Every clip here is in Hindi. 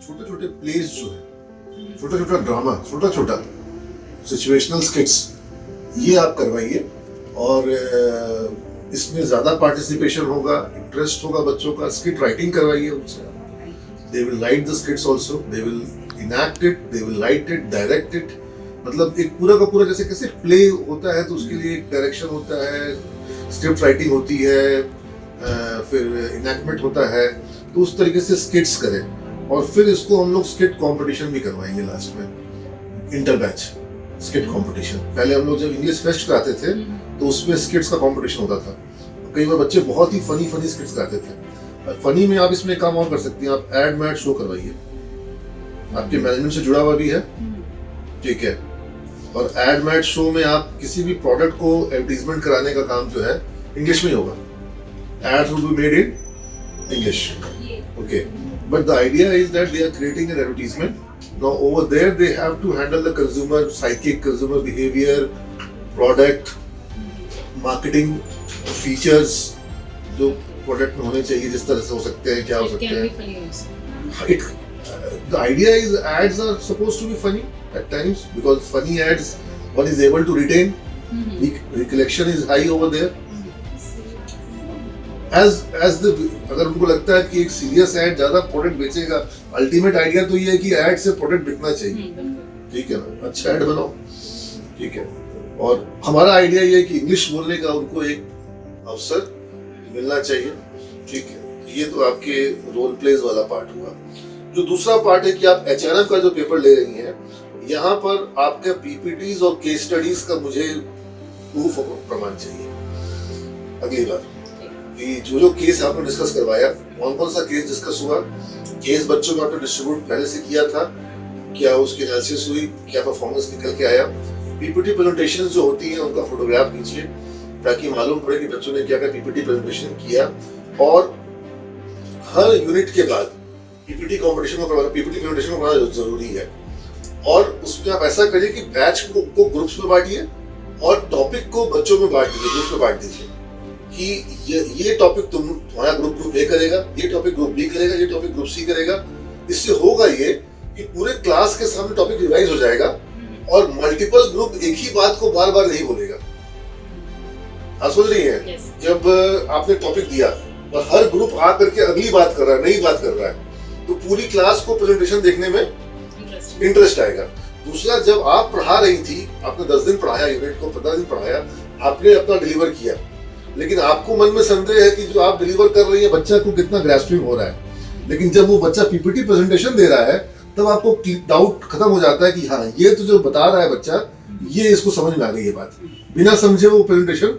छोटे छोटे प्लेस जो है, छोटा छोटा ड्रामा, छोटा छोटा सिचुएशनल स्किट्स, ये आप करवाइए और इसमें ज्यादा पार्टिसिपेशन होगा, इंटरेस्ट होगा बच्चों का। स्किट राइटिंग करवाइए उनसे, they will write the स्किट्स also, they will enact it, they will write it, direct it. मतलब एक पूरा का पूरा जैसे कैसे प्ले होता है तो उसके लिए एक डायरेक्शन होता है, स्क्रिप्ट राइटिंग होती है, फिर इनैक्टमेंट होता है, तो उस तरीके से स्किट्स करें। और फिर इसको हम लोग स्किट कंपटीशन भी करवाएंगे लास्ट में, इंटर बैच स्किट कंपटीशन। पहले हम लोग जब इंग्लिश फेस्ट कराते थे तो उसमें स्किट्स का कंपटीशन होता था। कई बार बच्चे बहुत ही फनी फनी स्किट्स गाते थे। फनी में आप इसमें एक काम और कर सकती हैं, आप एड मैड शो करवाइए, आपके मैनेजमेंट से जुड़ा हुआ भी है, ठीक है। और एड मैड शो में आप किसी भी प्रोडक्ट को एडवर्टीजमेंट कराने का काम जो है इंग्लिश में ही होगा। Ads will be made in English, okay, but the idea is that they are creating an advertisement. Now over there they have to handle the consumer psychic, consumer behavior, product, marketing, features जो प्रोडक्ट में होने चाहिए, जिस तरह से हो सकते हैं, क्या हो सकते हैं। The idea is ads are supposed to be funny at times because funny ads one is able to retain, recollection is high over there. As the अगर उनको लगता है कि एक सीरियस एड ज्यादा प्रोडक्ट बेचेगा, अल्टीमेट आइडिया तो ये है कि एड से प्रोडक्ट बिकना चाहिए, ठीक है ना, अच्छा एड बनाओ, ठीक है। और हमारा आइडिया ये है कि इंग्लिश बोलने का उनको एक अवसर मिलना चाहिए, ठीक है। ये तो आपके रोल प्लेज वाला पार्ट हुआ। जो दूसरा पार्ट है कि आप HRM का जो पेपर ले रही हैं, यहाँ पर आपके PPTs और केस स्टडीज का मुझे प्रूफ प्रमाण चाहिए अगली बार कि जो केस आपने डिस्कस करवाया, कौन कौन सा केस डिस्कस हुआ, केस बच्चों में आपने डिस्ट्रीब्यूट पहले से किया था, क्या उसकी एनालिसिस हुई, क्या परफॉर्मेंस निकल के आया। PPT प्रेजेंटेशंस जो होती हैं उनका फोटोग्राफ कीजिए ताकि मालूम पड़े कि बच्चों ने क्या क्या PPT प्रेजेंटेशन किया। और हर यूनिट के बाद PPT कंपटीशन को करवाना, PPT प्रेजेंटेशन को करवाना जरूरी है। और उसमें आप ऐसा करिए कि बैच को ग्रुप्स में बांटिए और टॉपिक को बच्चों में बांट दीजिए, ग्रुप्स में बांट दीजिए कि ये टॉपिक तुम्हारा ग्रुप A करेगा, ये टॉपिक ग्रुप B करेगा, ये टॉपिक ग्रुप C करेगा। इससे होगा ये कि पूरे क्लास के सामने टॉपिक रिवाइज हो जाएगा और मल्टीपल ग्रुप एक ही बात को बार बार नहीं बोलेगा। आप समझ रही हैं? जब आपने टॉपिक दिया और हर ग्रुप आ करके अगली बात कर रहा है, नई बात कर रहा है, तो पूरी क्लास को प्रेजेंटेशन देखने में इंटरेस्ट आएगा। दूसरा, जब आप पढ़ा रही थी, आपने 10 दिन पढ़ाया, यूनिट को 15 दिन पढ़ाया, आपने अपना डिलीवर किया, लेकिन आपको मन में संदेह है कि जो आप डिलीवर कर रही है बच्चा को कितना ग्रास्पिंग हो रहा है। लेकिन जब वो बच्चा PPT प्रेजेंटेशन दे रहा है तब आपको डाउट खत्म हो जाता है कि हाँ, ये तो जो बता रहा है बच्चा, ये इसको समझ में आ गई ये बात। बिना समझे वो प्रेजेंटेशन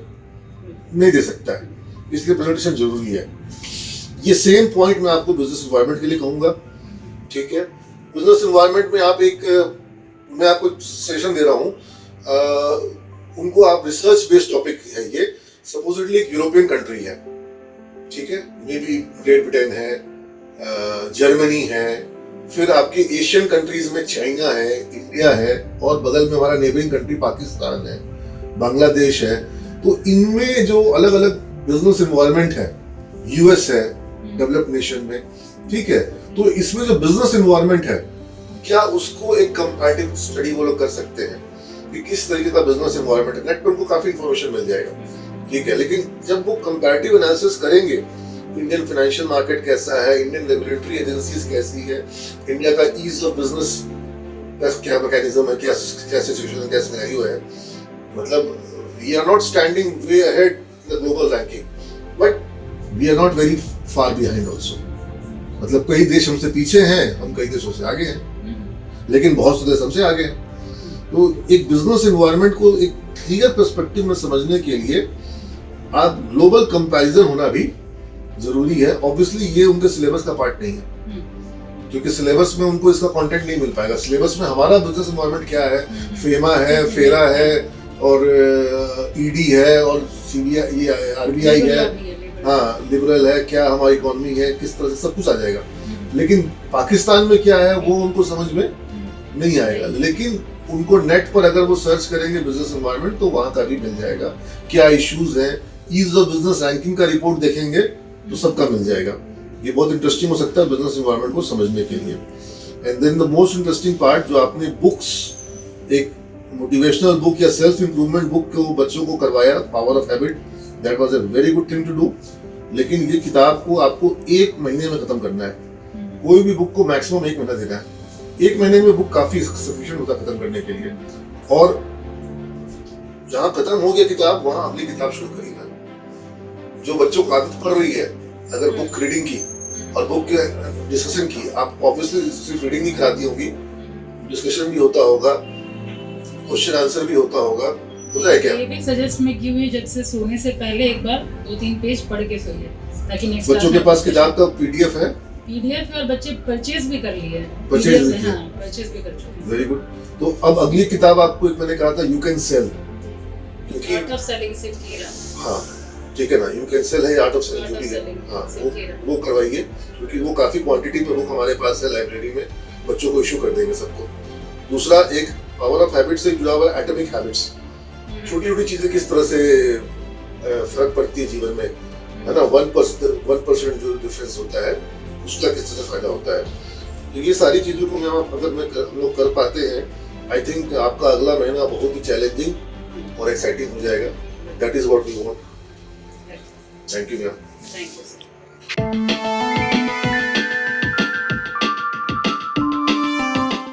नहीं दे सकता है, इसलिए प्रेजेंटेशन जरूरी है। ये सेम पॉइंट मैं आपको बिजनेस एनवायरनमेंट के लिए कहूंगा, ठीक है। बिजनेस एनवायरनमेंट में आप मैं आपको सेशन दे रहा हूँ, उनको आप रिसर्च बेस्ड टॉपिक है ये, सपोजिटली एक यूरोपियन कंट्री है, ठीक है, मे बी ग्रेट ब्रिटेन है, जर्मनी है, फिर आपके एशियन कंट्रीज में चाइना है, इंडिया है, और बगल में हमारा नेबरिंग कंट्री पाकिस्तान है, बांग्लादेश है। तो इनमें जो अलग अलग बिजनेस एनवायरनमेंट है, US है डेवलप्ड नेशन में, ठीक है। तो इसमें जो बिजनेस एनवायरनमेंट है, क्या उसको एक कंपैरेटिव स्टडी वो लोग कर सकते हैं कि किस तरीके का बिजनेस एनवायरनमेंट है। नेट पर उनको काफी इंफॉर्मेशन मिल जाएगा, ठीक है। लेकिन जब वो कंपैरेटिव एनालिसिस करेंगे, इंडियन फाइनेंशियल मार्केट कैसा है, इंडियन रेगुलेटरी एजेंसीज कैसी है, इंडिया का ईज ऑफ बिजनेस क्या मैकेनिज्म है, क्या सिचुएशन है, क्या सिनेरियो है, मतलब we are not standing way ahead in the global ranking, but we are not very far behind also. मतलब कई देश हमसे पीछे हैं, हम कई देशों से आगे हैं, लेकिन बहुत से देश हमसे आगे हैं। तो एक बिजनेस एनवायरनमेंट को एक क्लियर पर्सपेक्टिव में समझने के लिए आप ग्लोबल कंपैरिजन होना भी जरूरी है। ऑब्वियसली ये उनके सिलेबस का पार्ट नहीं है, क्योंकि सिलेबस में उनको इसका कंटेंट नहीं मिल पाएगा। सिलेबस में हमारा बिजनेस एनवायरनमेंट क्या है, फेमा है, फेरा है, और ED है, और CBI, RBI है, हाँ, लिबरल है, क्या हमारी इकोनॉमी है, किस तरह से सब कुछ आ जाएगा। लेकिन पाकिस्तान में क्या है वो उनको समझ में नहीं आएगा। लेकिन उनको नेट पर अगर वो सर्च करेंगे बिजनेस एनवायरनमेंट, तो वहां का भी मिल जाएगा, क्या इश्यूज हैं। ईज ऑफ बिजनेस रैंकिंग का रिपोर्ट देखेंगे तो सबका मिल जाएगा। ये बहुत इंटरेस्टिंग हो सकता है बिजनेस एनवायरनमेंट को समझने के लिए। And then the most interesting part, जो आपने बुक्स, एक मोटिवेशनल बुक या सेल्फ इंप्रूवमेंट बुक को बच्चों को करवाया, power of habit, that was a very good thing to do. लेकिन ये किताब को आपको 1 महीने में खत्म करना है। कोई भी बुक को मैक्सिमम 1 महीना देना है। 1 महीने में बुक काफी सफिशिएंट होता है खत्म करने के लिए। और जहां खत्म हो गया किताब, वहां अगली किताब शुरू करेगा। जो बच्चों को आदत पड़ रही है अगर बुक रीडिंग की और बुक के डिस्कशन की, आप ऑब्वियसली सिर्फ रीडिंग नहीं कराती होगी, डिस्कशन भी होता होगा, क्वेश्चन आंसर भी होता होगा, होता है क्या? ये भी सजेस्ट मैं की हुई, जब से सोने से पहले एक बार 2-3 पेज पढ़ के सोइए, ताकि नेक्स्ट बच्चों के पास किताब का पीडीएफ है? पीडीएफ है और बच्चे परचेज भी कर लिए हैं। परचेज भी हां, परचेज भी कर चुके हैं। Very good. तो अब अगली किताब आपको एक मैंने कहा था यू कैन सेल, क्योंकि आर्ट ऑफ सेलिंग से कीरा। हाँ ठीक है ना, यू कैन सेल है, आर्ट ऑफ सेलिंग जो भी है, हाँ वो करवाइए, क्योंकि वो काफी क्वांटिटी में बुक हमारे पास है लाइब्रेरी में, बच्चों को इशू कर देंगे सबको। दूसरा, एक पावर ऑफ हैबिट से जुड़ा हुआ एटॉमिक हैबिट्स, छोटी छोटी चीजें किस तरह से फर्क पड़ती है जीवन में, है ना, 1% जो डिफरेंस होता है उसका किस तरह से फायदा होता है। तो ये सारी चीजों को हम लोग कर पाते हैं, आई थिंक आपका अगला महीना बहुत ही चैलेंजिंग और एक्साइटिंग हो जाएगा। That is what we want. Thank you ma'am. Thank you sir.